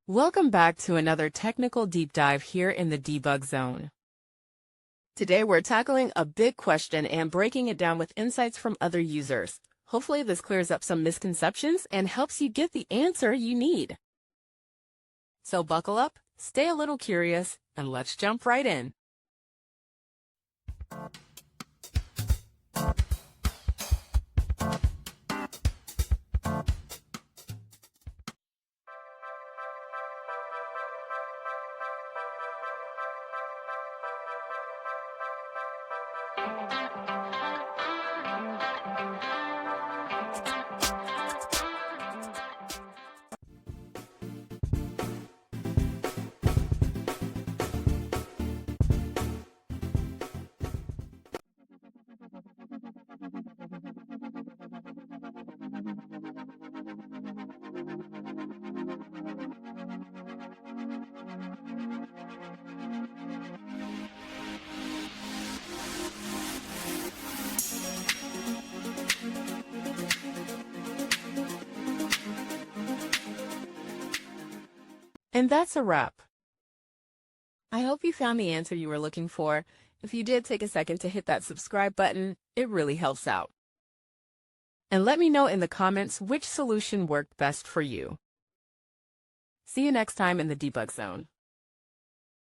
Welcome back to another technical deep dive here in the debug zone. Today we're tackling a big question and breaking it down with insights from other users. Hopefully this clears up some misconceptions and helps you get the answer you need. So buckle up, stay a little curious, and let's jump right in. And that's a wrap. I hope you found the answer you were looking for. If you did, take a second to hit that subscribe button. It really helps out. And let me know in the comments which solution worked best for you. See you next time in the debug zone.